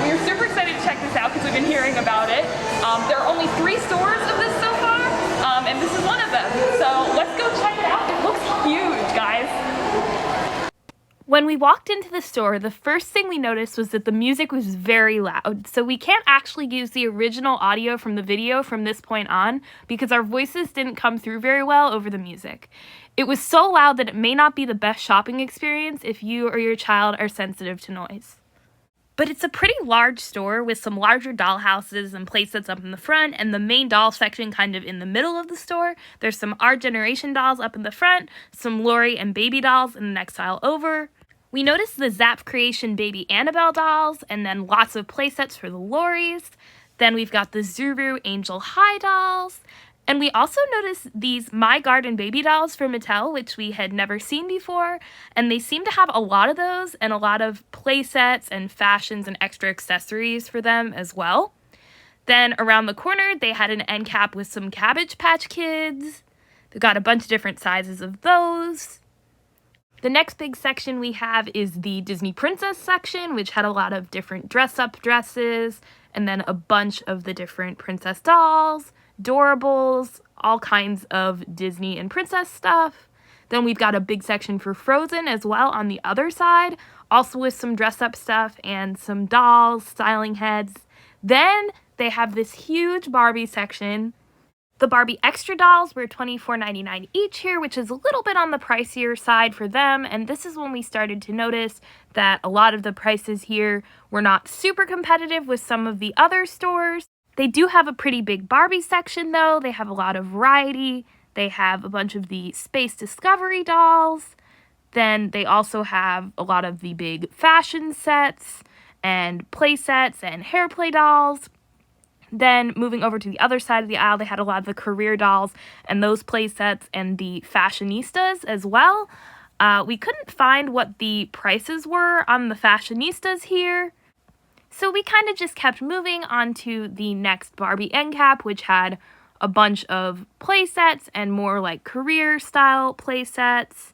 We were super excited to check this out because we've been hearing about it. There are only 3 stores of this so far, and this is one of them. So let's go check it out. It looks huge, guys. When we walked into the store, the first thing we noticed was that the music was very loud. So we can't actually use the original audio from the video from this point on because our voices didn't come through very well over the music. It was so loud that it may not be the best shopping experience if you or your child are sensitive to noise. But it's a pretty large store with some larger doll houses and playsets up in the front and the main doll section kind of in the middle of the store. There's some Our Generation dolls up in the front, some Lori and baby dolls in the next aisle over. We noticed the Zap Creation baby Annabelle dolls and then lots of playsets for the Loris. Then we've got the Zuru Angel High dolls. And we also noticed these My Garden baby dolls from Mattel, which we had never seen before, and they seem to have a lot of those and a lot of play sets and fashions and extra accessories for them as well. Then around the corner, they had an end cap with some Cabbage Patch Kids. They've got a bunch of different sizes of those. The next big section we have is the Disney Princess section, which had a lot of different dress-up dresses, and then a bunch of the different princess dolls, Doorables, all kinds of Disney and princess stuff. Then we've got a big section for Frozen as well on the other side, also with some dress-up stuff and some dolls, styling heads. Then they have this huge Barbie section. The Barbie extra dolls were $24.99 each here, which is a little bit on the pricier side for them, and this is when we started to notice that a lot of the prices here were not super competitive with some of the other stores. They do have a pretty big Barbie section though. They have a lot of variety. They have a bunch of the Space Discovery dolls. Then they also have a lot of the big fashion sets and play sets and hair play dolls. Then moving over to the other side of the aisle, they had a lot of the career dolls and those play sets and the fashionistas as well. We couldn't find what the prices were on the fashionistas here. So we kind of just kept moving on to the next Barbie end cap, which had a bunch of play sets and more like career style play sets.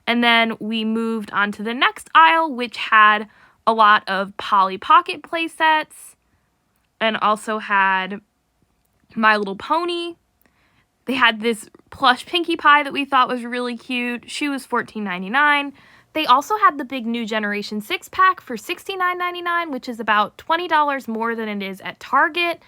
And then we moved on to the next aisle, which had a lot of Polly Pocket play sets and also had My Little Pony. They had this plush Pinkie Pie that we thought was really cute. She was $14.99. They also had the big New Generation 6-pack for $69.99, which is about $20 more than it is at Target.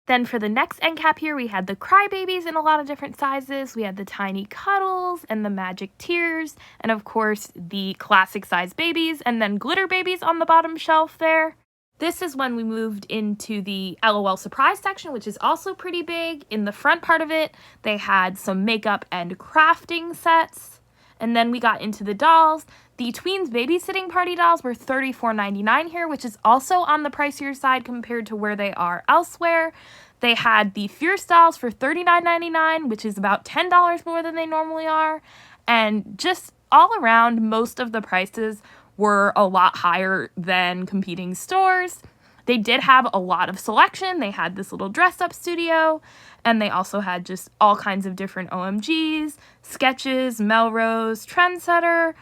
Then for the next end cap here, we had the Crybabies in a lot of different sizes. We had the Tiny Cuddles and the Magic Tears, and of course the classic size babies, and then glitter babies on the bottom shelf there. This is when we moved into the LOL Surprise section, which is also pretty big. In the front part of it, they had some makeup and crafting sets. And then we got into the dolls. The Tweens Babysitting Party dolls were $34.99 here, which is also on the pricier side compared to where they are elsewhere. They had the Fierce dolls for $39.99, which is about $10 more than they normally are. And just all around, most of the prices were a lot higher than competing stores. They did have a lot of selection. They had this little dress-up studio, and they also had just all kinds of different OMGs, Sketches, Melrose, Trendsetter,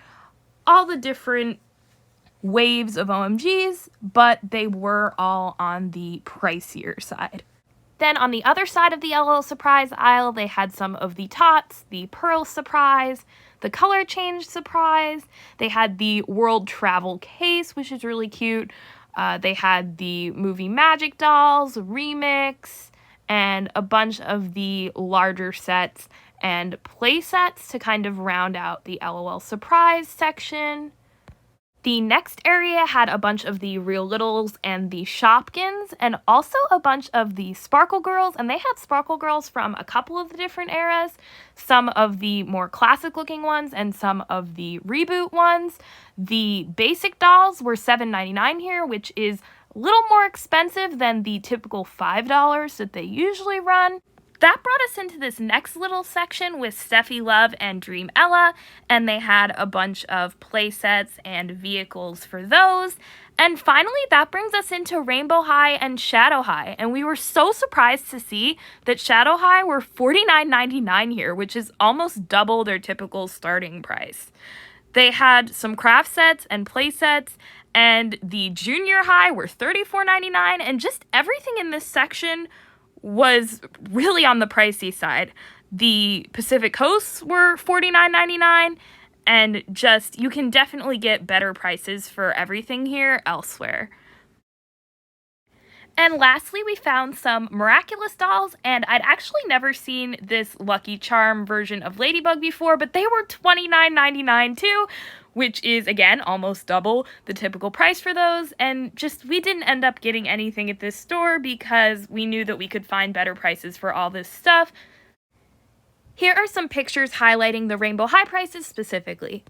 all the different waves of OMGs, but they were all on the pricier side. Then on the other side of the LOL Surprise aisle, they had some of the Tots, the Pearl Surprise, the Color Change Surprise. They had the World Travel Case, which is really cute. They had the Movie Magic dolls, Remix, and a bunch of the larger sets and play sets to kind of round out the LOL Surprise section. The next area had a bunch of the Real Littles and the Shopkins, and also a bunch of the Sparkle Girls, and they had Sparkle Girls from a couple of the different eras, some of the more classic looking ones and some of the reboot ones. The basic dolls were $7.99 here, which is a little more expensive than the typical $5 that they usually run. That brought us into this next little section with Steffi Love and Dream Ella, and they had a bunch of play sets and vehicles for those. And finally, that brings us into Rainbow High and Shadow High, and we were so surprised to see that Shadow High were $49.99 here, which is almost double their typical starting price. They had some craft sets and play sets, and the junior high were $34.99, and just everything in this section was really on the pricey side. The Pacific Coasts were $49.99, and just, you can definitely get better prices for everything here elsewhere. And lastly, we found some Miraculous dolls, and I'd actually never seen this Lucky Charm version of Ladybug before, but they were $29.99 too, which is, again, almost double the typical price for those, and just, we didn't end up getting anything at this store because we knew that we could find better prices for all this stuff. Here are some pictures highlighting the Rainbow High prices specifically.